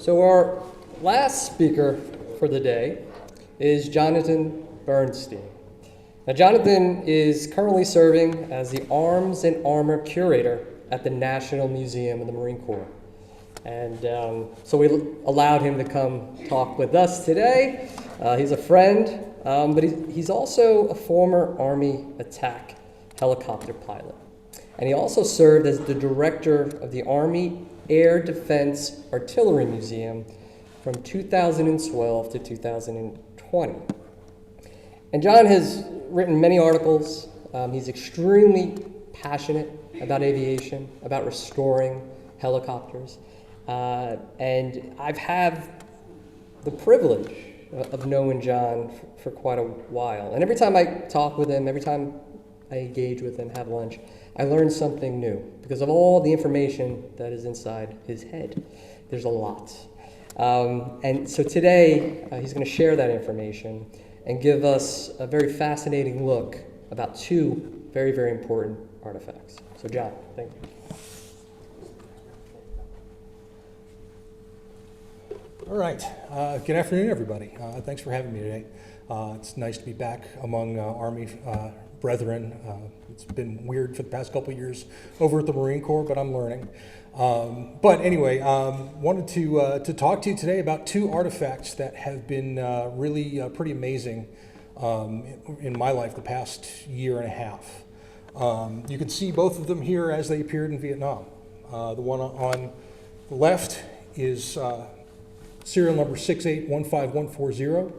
So our last speaker for the day is Jonathan Bernstein. Now Jonathan is currently serving as the Arms and Armor Curator at the National Museum of the Marine Corps. And so we allowed him to come talk with us today. He's a friend, but he's also a former Army attack helicopter pilot. And he also served as the director of the Army Air Defense Artillery Museum from 2012 to 2020. And John has written many articles. He's extremely passionate about aviation, about restoring helicopters. And I've had the privilege of knowing John for quite a while. And every time I talk with him, every time I engage with him, have lunch, I learn something new because of all the information that is inside his head. There's a lot. And so today, he's going to share that information and give us a very fascinating look about two very, very important artifacts. So John, thank you. All right. Good afternoon, everybody. Thanks for having me today. It's nice to be back among Army brethren. It's been weird for the past couple of years over at the Marine Corps, but I'm learning. But anyway, wanted to talk to you today about two artifacts that have been really pretty amazing in my life the past year and a half. You can see both of them here as they appeared in Vietnam. The one on the left is serial number 6815140.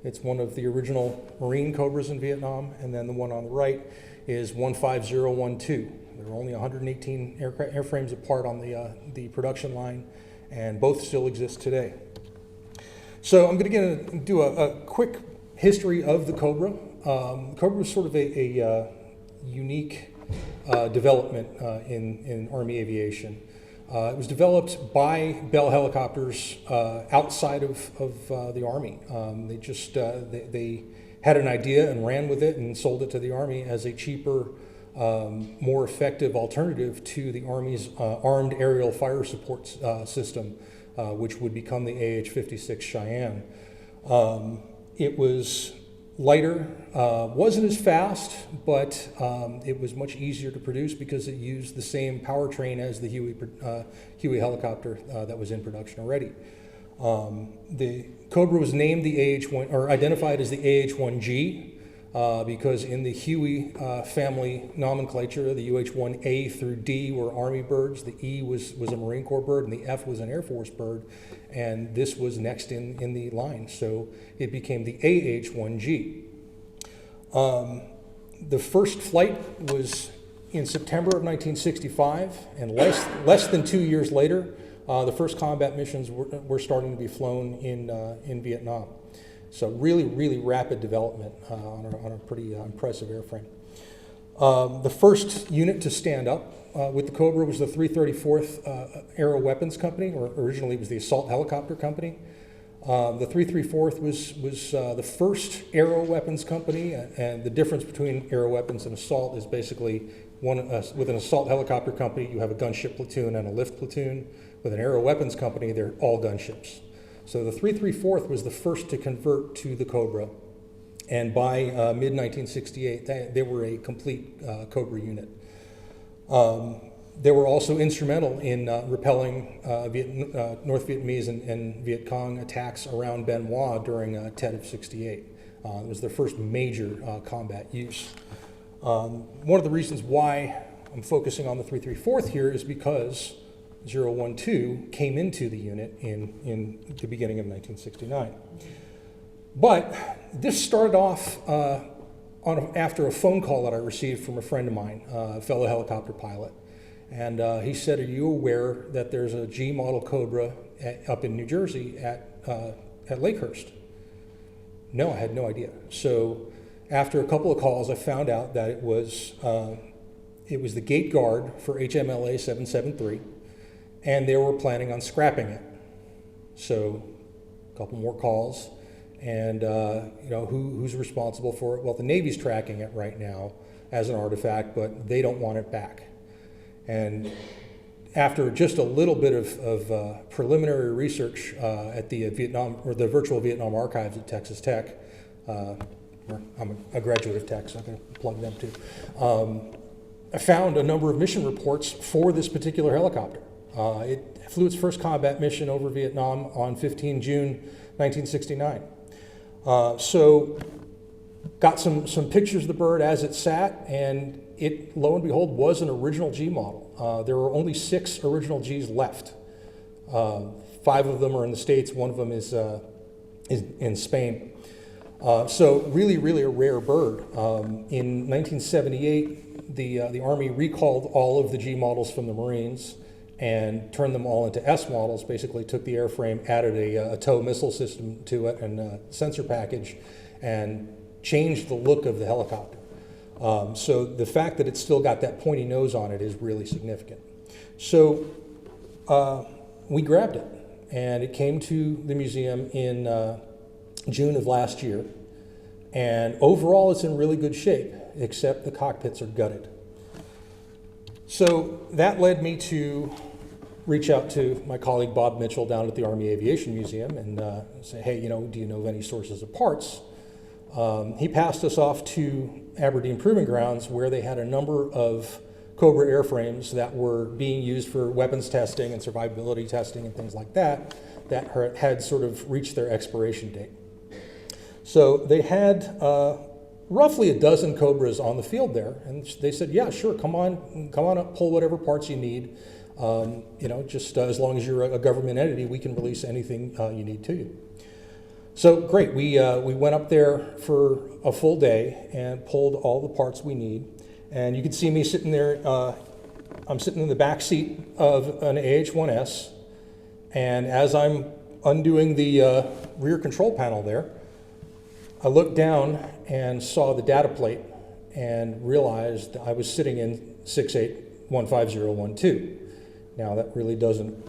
It's one of the original Marine Cobras in Vietnam, and then the one on the right is 15012. There are only 118 airframes apart on the production line, and both still exist today. So I'm going to do a quick history of the Cobra. Cobra was sort of a unique development in Army aviation. It was developed by Bell Helicopters outside of the Army. They had an idea and ran with it and sold it to the Army as a cheaper, more effective alternative to the Army's armed aerial fire support system, which would become the AH-56 Cheyenne. It was lighter, wasn't as fast, but it was much easier to produce because it used the same powertrain as the Huey helicopter that was in production already. The Cobra was named the AH-1, or identified as the AH-1G, because in the Huey family nomenclature, the UH-1A through D were Army birds, the E was a Marine Corps bird, and the F was an Air Force bird, and this was next in the line, so it became the AH-1G. The first flight was in September of 1965, and less than 2 years later, the first combat missions were starting to be flown in Vietnam. So really, really rapid development on a pretty impressive airframe. The first unit to stand up with the Cobra was the 334th Aero Weapons Company, or originally it was the Assault Helicopter Company. The 334th was the first Aero Weapons Company, and the difference between Aero Weapons and Assault is basically with an Assault Helicopter Company, you have a gunship platoon and a lift platoon. With an Aero Weapons Company, they're all gunships. So the 334th was the first to convert to the Cobra, and by mid-1968, they were a complete Cobra unit. They were also instrumental in repelling North Vietnamese and Viet Cong attacks around Bien Hoa during Tet of '68. It was their first major combat use. One of the reasons why I'm focusing on the 334th here is because 012 came into the unit in the beginning of 1969. But this started off after a phone call that I received from a friend of mine, a fellow helicopter pilot. And he said, "Are you aware that there's a G model Cobra up in New Jersey at Lakehurst?" No, I had no idea. So after a couple of calls, I found out that it was the gate guard for HMLA 773. And they were planning on scrapping it. So a couple more calls, and who's responsible for it? Well, the Navy's tracking it right now as an artifact, but they don't want it back. And after just a little bit of preliminary research at the Vietnam, or the virtual Vietnam archives at Texas Tech, I'm a graduate of Tech, so I can plug them too. I found a number of mission reports for this particular helicopter. It flew its first combat mission over Vietnam on 15 June 1969. So got some pictures of the bird as it sat, and it, lo and behold, was an original G model. There were only 6 original Gs left. 5 of them are in the States, 1 of them is in Spain. So really, really a rare bird. In 1978, the Army recalled all of the G models from the Marines and turned them all into S models, basically took the airframe, added a tow missile system to it and a sensor package, and changed the look of the helicopter. So the fact that it's still got that pointy nose on it is really significant. So we grabbed it, and it came to the museum in June of last year. And overall, it's in really good shape, except the cockpits are gutted. So that led me to reach out to my colleague Bob Mitchell down at the Army Aviation Museum and say, hey, do you know of any sources of parts? He passed us off to Aberdeen Proving Grounds, where they had a number of Cobra airframes that were being used for weapons testing and survivability testing and things like that, that had sort of reached their expiration date. So they had roughly a dozen Cobras on the field there, and they said, yeah, sure, come on up, pull whatever parts you need. Just as long as you're a government entity, we can release anything you need to you. So great, we went up there for a full day and pulled all the parts we need. And you can see me sitting there, I'm sitting in the back seat of an AH-1S, and as I'm undoing the rear control panel there, I looked down and saw the data plate and realized I was sitting in 68-15012. Now that really doesn't,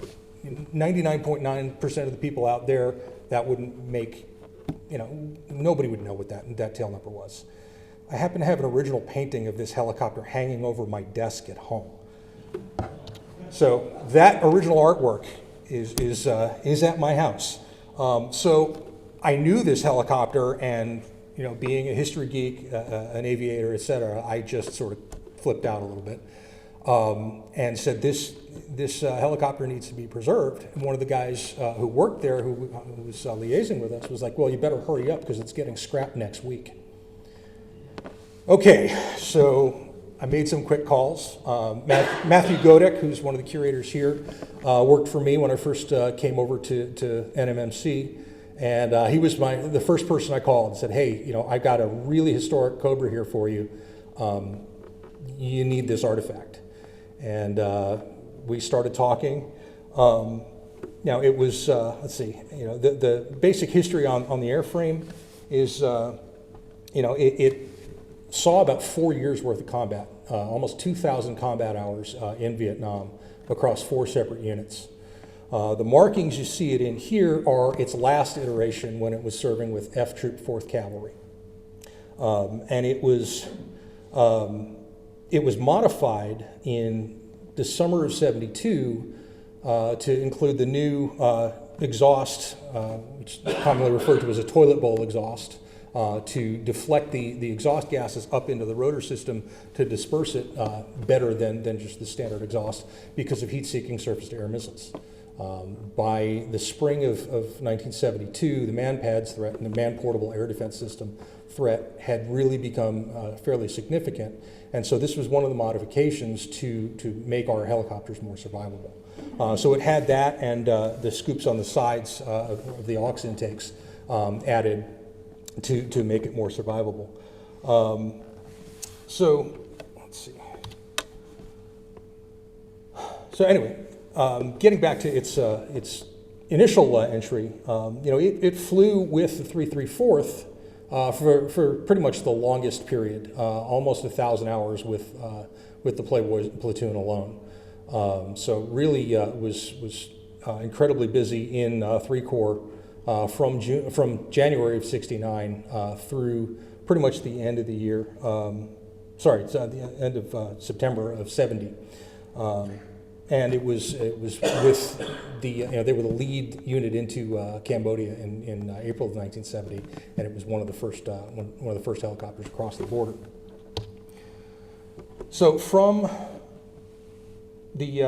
99.9% of the people out there, that wouldn't make, nobody would know what that tail number was. I happen to have an original painting of this helicopter hanging over my desk at home. So that original artwork is at my house. So I knew this helicopter, and being a history geek, an aviator, et cetera, I just sort of flipped out a little bit and said, this helicopter needs to be preserved. And one of the guys who worked there, who was liaising with us, was like, well, you better hurry up because it's getting scrapped next week. Okay, so I made some quick calls. Matthew Godek, who's one of the curators here, worked for me when I first came over to NMMC. And he was the first person I called and said, hey, I got a really historic Cobra here for you. You need this artifact. And we started talking. Now it was, let's see, the basic history on the airframe is, it saw about 4 years worth of combat, almost 2,000 combat hours in Vietnam across 4 separate units. The markings you see it in here are its last iteration when it was serving with F Troop 4th Cavalry. And it was modified in the summer of '72 to include the new exhaust, which is commonly referred to as a toilet bowl exhaust, to deflect the exhaust gases up into the rotor system to disperse it better than just the standard exhaust because of heat-seeking surface-to-air missiles. By the spring of 1972, the man-pads threat and the man-portable air defense system threat had really become fairly significant, and so this was one of the modifications to make our helicopters more survivable. So it had that and the scoops on the sides of the aux intakes added to make it more survivable. So let's see. So anyway, getting back to its initial entry, it flew with the 334th for pretty much the longest period, almost 1,000 hours with the Playboy platoon alone. So really was incredibly busy in 3 Corps from January of '69 through pretty much the end of the year. Sorry, it's the end of September of '70. and it was with the they were the lead unit into Cambodia in April of 1970, and it was one of the first helicopters across the border. So from the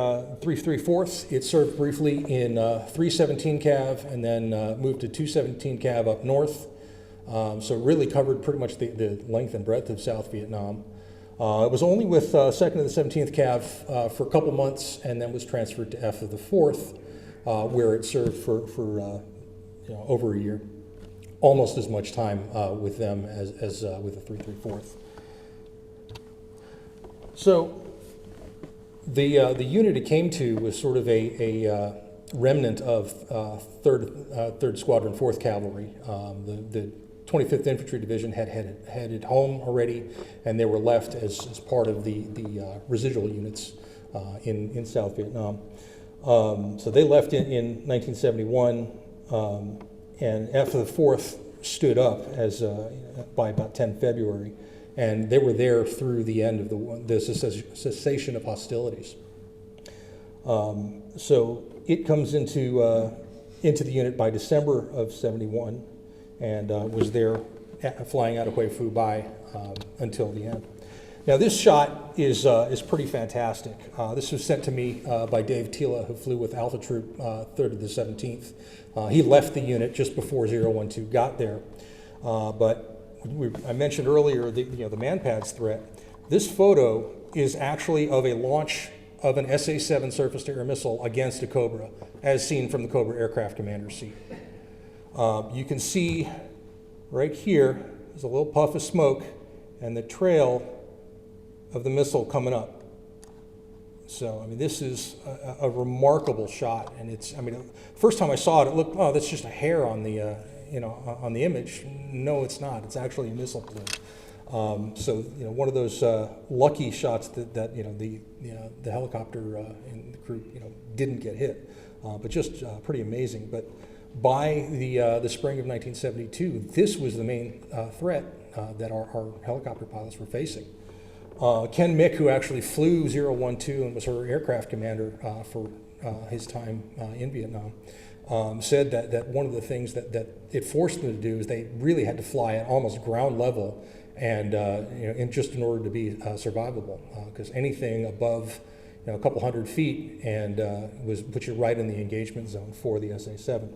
334th, it served briefly in 317 Cav, and then moved to 217 Cav up north. So it really covered pretty much the length and breadth of South Vietnam. It was only with 2nd of the 17th Cav for a couple months, and then was transferred to F of the 4th, where it served for over a year, almost as much time with them as with the 334th. So the unit it came to was sort of a remnant of 3rd Squadron 4th Cavalry. The 25th Infantry Division had headed home already, and they were left as part of the residual units in South Vietnam. So they left in 1971, and F of the 4th stood up as by about 10 February, and they were there through the end of the cessation of hostilities. So it comes into the unit by December of 71, and was there flying out of Hue Phu Bai until the end. Now this shot is pretty fantastic. This was sent to me by Dave Tila, who flew with Alpha Troop 3rd to the 17th. He left the unit just before 012 got there, but I mentioned earlier the man-pads threat. This photo is actually of a launch of an SA-7 surface-to-air missile against a Cobra, as seen from the Cobra aircraft commander's seat. You can see right here, there's a little puff of smoke and the trail of the missile coming up. So, I mean, this is a remarkable shot, and it's, I mean, first time I saw it, it looked, oh, that's just a hair on the, on the image. No, it's not. It's actually a missile plume. So, one of those lucky shots that the helicopter and the crew, didn't get hit, but just pretty amazing. But by the spring of 1972, this was the main threat that our helicopter pilots were facing. Ken Mick, who actually flew 012 and was her aircraft commander for his time in Vietnam, said that one of the things that it forced them to do is they really had to fly at almost ground level, and just in order to be survivable, because anything above a couple hundred feet and put you right in the engagement zone for the SA-7.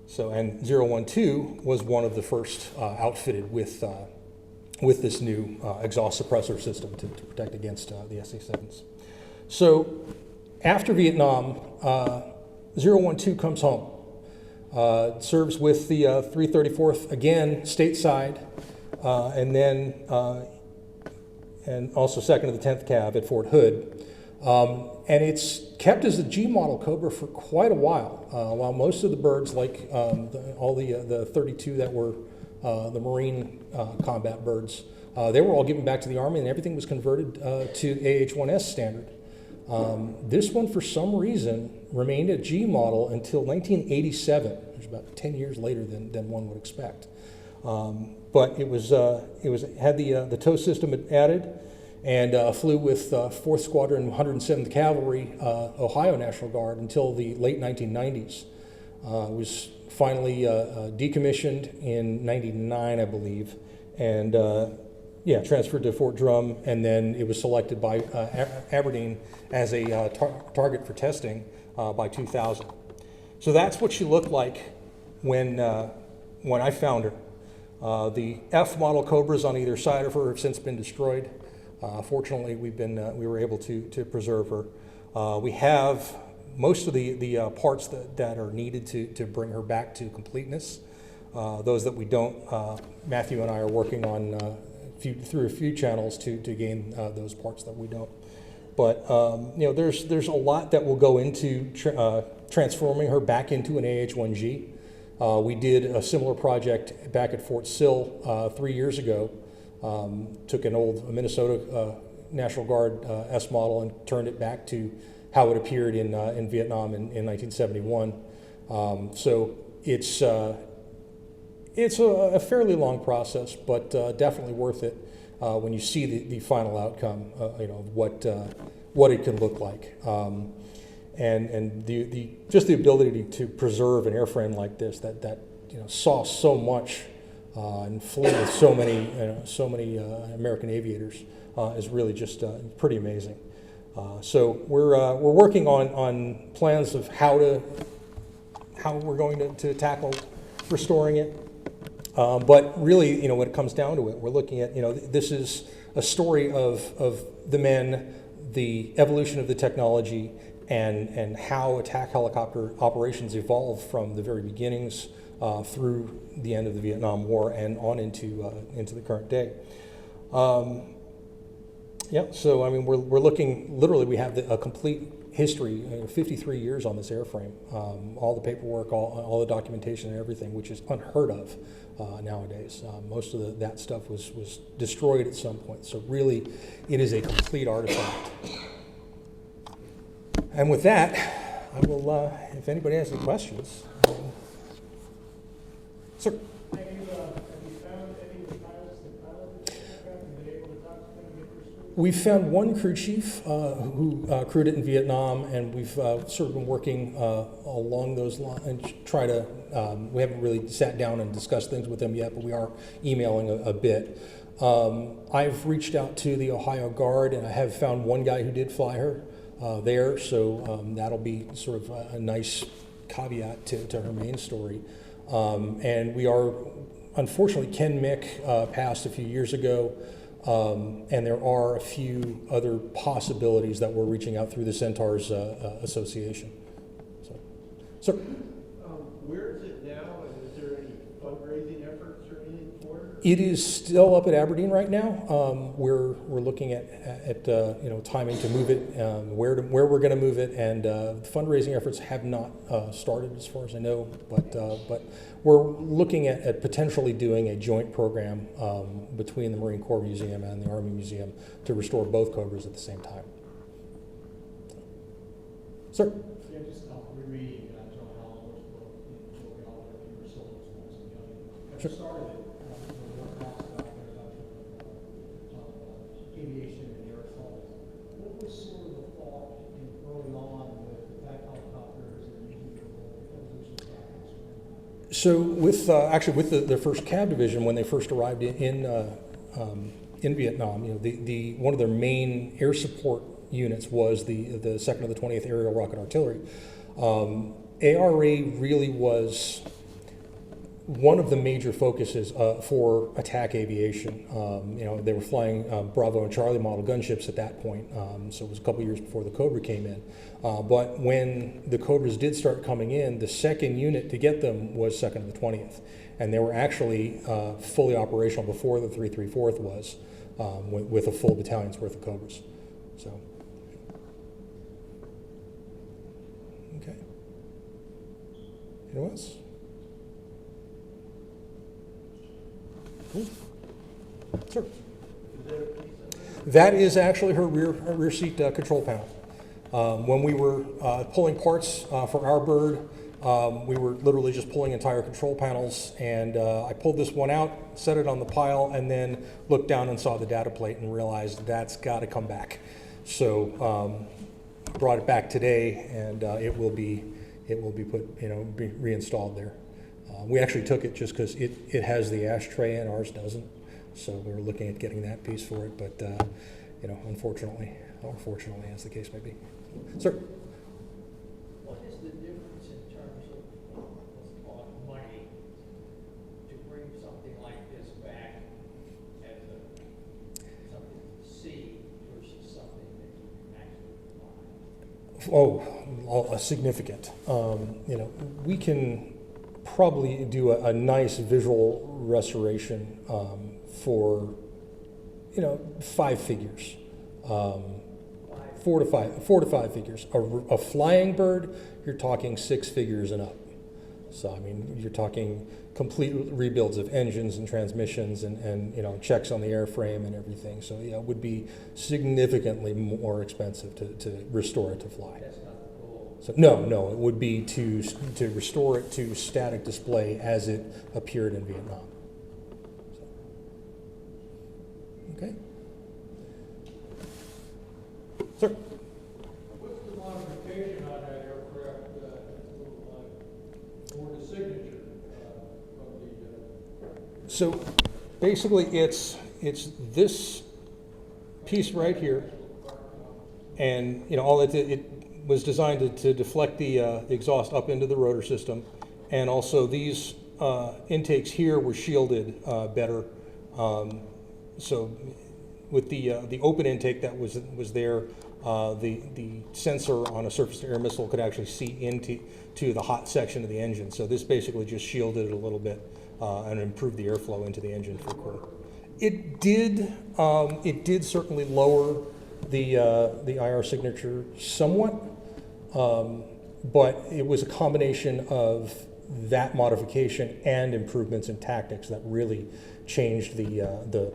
So, and 012 was one of the first outfitted with this new exhaust suppressor system to protect against the SA-7s. So after Vietnam, 012 comes home, serves with the 334th again stateside, and then and also 2nd of the 10th Cav at Fort Hood. And it's kept as a G model Cobra for quite a while most of the birds, like all the 32 that were the Marine combat birds, they were all given back to the Army, and everything was converted to AH-1S standard. This one, for some reason, remained a G model until 1987, which is about 10 years later than one would expect. But it had the tow system added, and flew with 4th Squadron 107th Cavalry, Ohio National Guard, until the late 1990s. Was finally decommissioned in 99, I believe, and transferred to Fort Drum, and then it was selected by Aberdeen as a target for testing by 2000. So that's what she looked like when I found her. The F model Cobras on either side of her have since been destroyed. Fortunately, we were able to preserve her. We have most of the parts that are needed to bring her back to completeness. Those that we don't, Matthew and I are working on through a few channels to gain those parts that we don't. But there's a lot that will go into transforming her back into an AH-1G. We did a similar project back at Fort Sill 3 years ago. Took an old Minnesota National Guard S model and turned it back to how it appeared in Vietnam in 1971. So it's a fairly long process, but definitely worth it when you see the final outcome, of what it can look like. And just the ability to preserve an airframe like this that saw so much and flew with so many American aviators is really just pretty amazing. So we're working on plans of how we're going to tackle restoring it. But really, when it comes down to it, we're looking at, this is a story of the men, the evolution of the technology, and how attack helicopter operations evolved from the very beginnings through the end of the Vietnam War and on into the current day. Yeah, so I mean, we're looking, literally we have a complete history, 53 years on this airframe, all the paperwork, all the documentation and everything, which is unheard of nowadays. Most of that stuff was destroyed at some point, so really it is a complete artifact. And with that, I will, if anybody has any questions. Sir? Have you found any of the pilots that piloted this aircraft and been able to talk to them and get their story? We found one crew chief who crewed it in Vietnam, and we've sort of been working along those lines and try to, we haven't really sat down and discussed things with them yet, but we are emailing a bit. I've reached out to the Ohio Guard, and I have found one guy who did fly her there, so that'll be sort of a nice caveat to her main story. And we are, unfortunately, Ken Mick passed a few years ago, and there are a few other possibilities that we're reaching out through the Centaurs Association. So, sir? Where is it now, and is there any fundraising efforts or anything for it? It is still up at Aberdeen right now. We're looking at timing to move it, where we're going to move it, and fundraising efforts have not started as far as I know. But we're looking at potentially doing a joint program between the Marine Corps Museum and the Army Museum to restore both Cobras at the same time. Sir. Yeah, just rereading John Hallowell's book, What We All Have Here, Souls, Souls, and Young. Sure. Started it, one talks about the introduction of aviation and aerosols. What was sort of the thought early on with attack helicopters and using the evolution tactics? So with actually with the first Cab division, when they first arrived in Vietnam, the one of their main air support units was the 2nd of the 20th Aerial Rocket Artillery. ARA really was one of the major focuses for attack aviation. They were flying Bravo and Charlie model gunships at that point, so it was a couple years before the Cobra came in. But when the Cobras did start coming in, the second unit to get them was 2nd of the 20th. And they were actually fully operational before the 334th was, with a full battalion's worth of Cobras. So, okay. Anyone else? Cool. Sir. That is actually her rear seat control panel. When we were pulling parts for our bird, we were literally just pulling entire control panels, and I pulled this one out, set it on the pile, and then looked down and saw the data plate and realized that's got to come back. So brought it back today, and it will be put, be reinstalled there. We actually took it just because it has the ashtray and ours doesn't, so we were looking at getting that piece for it, but unfortunately, or fortunately, as the case may be. Sir. What is the difference in terms of, let's call it money, to bring something like this back as something to see versus something that you can actually fly? Oh, significant. We can probably do a nice visual restoration for, 5 figures. 4 to 5 figures. A flying bird, you're talking 6 figures and up. So, I mean, you're talking complete rebuilds of engines and transmissions and checks on the airframe and everything. So, yeah, it would be significantly more expensive to restore it to fly. That's not the goal. So, no, it would be to restore it to static display as it appeared in Vietnam. So, okay. Sir? What's the modification on that aircraft, for the signature, from the, So basically, it's this piece right here, and all it was designed to deflect the exhaust up into the rotor system, and also these intakes here were shielded better. So with the open intake that was there, the sensor on a surface-to-air missile could actually see into the hot section of the engine. So this basically just shielded it a little bit and improved the airflow into the engine for core. It did certainly lower the IR signature somewhat, but it was a combination of that modification and improvements in tactics that really changed the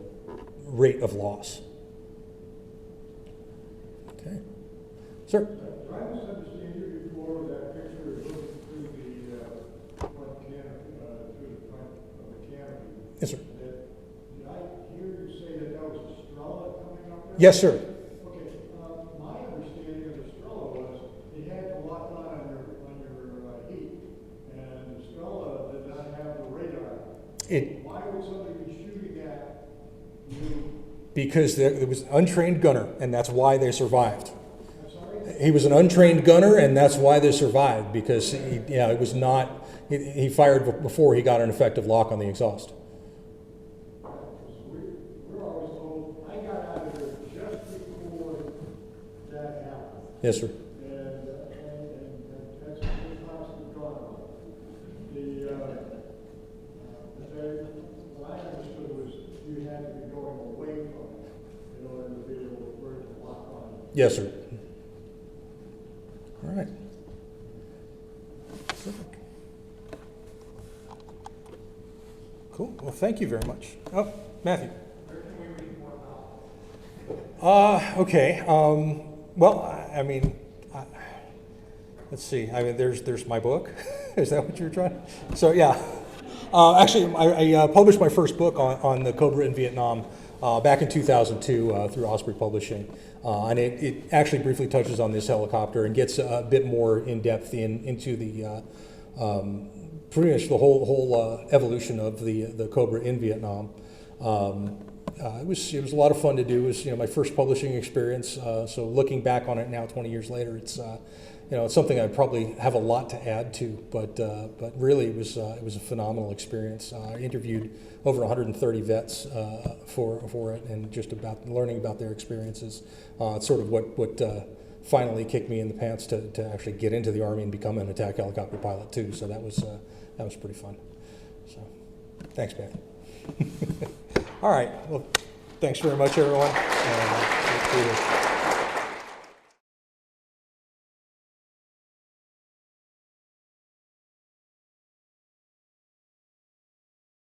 rate of loss. Okay, sir. I misunderstand you before that picture is looking through the front canopy, through the front of the canopy. Yes, sir. Did I hear you say that was a Strela coming up there? Yes, sir. Okay, my understanding of the Strela was it had to lock on your heat, and the Strela did not have the radar. Why would somebody be shooting at you? Because there was an untrained gunner, and that's why they survived. I'm sorry? He was an untrained gunner, and that's why they survived, because it was not, he fired before he got an effective lock on the exhaust. We're always told, I got out of there just before that happened. Yes, sir. And that's the constant gone. What I understood was you had to be going away from it in order to be able to work the lock on it. Yes, sir. All right. Terrific. Cool. Well, thank you very much. Oh, Matthew. where can we read more about it? Okay. Well, I mean, let's see. I mean, there's my book. Is that what you were trying? So yeah. Actually, I published my first book on the Cobra in Vietnam back in 2002 through Osprey Publishing, and it actually briefly touches on this helicopter and gets a bit more in depth into the pretty much the whole evolution of the Cobra in Vietnam. It was a lot of fun to do. It was my first publishing experience. So looking back on it now, 20 years later, it's it's something I probably have a lot to add to. But really, it was a phenomenal experience. I interviewed over 130 vets for it, and just about learning about their experiences. It's sort of what finally kicked me in the pants to actually get into the Army and become an attack helicopter pilot too. So that was pretty fun. So thanks, man. All right. Well, thanks very much, everyone.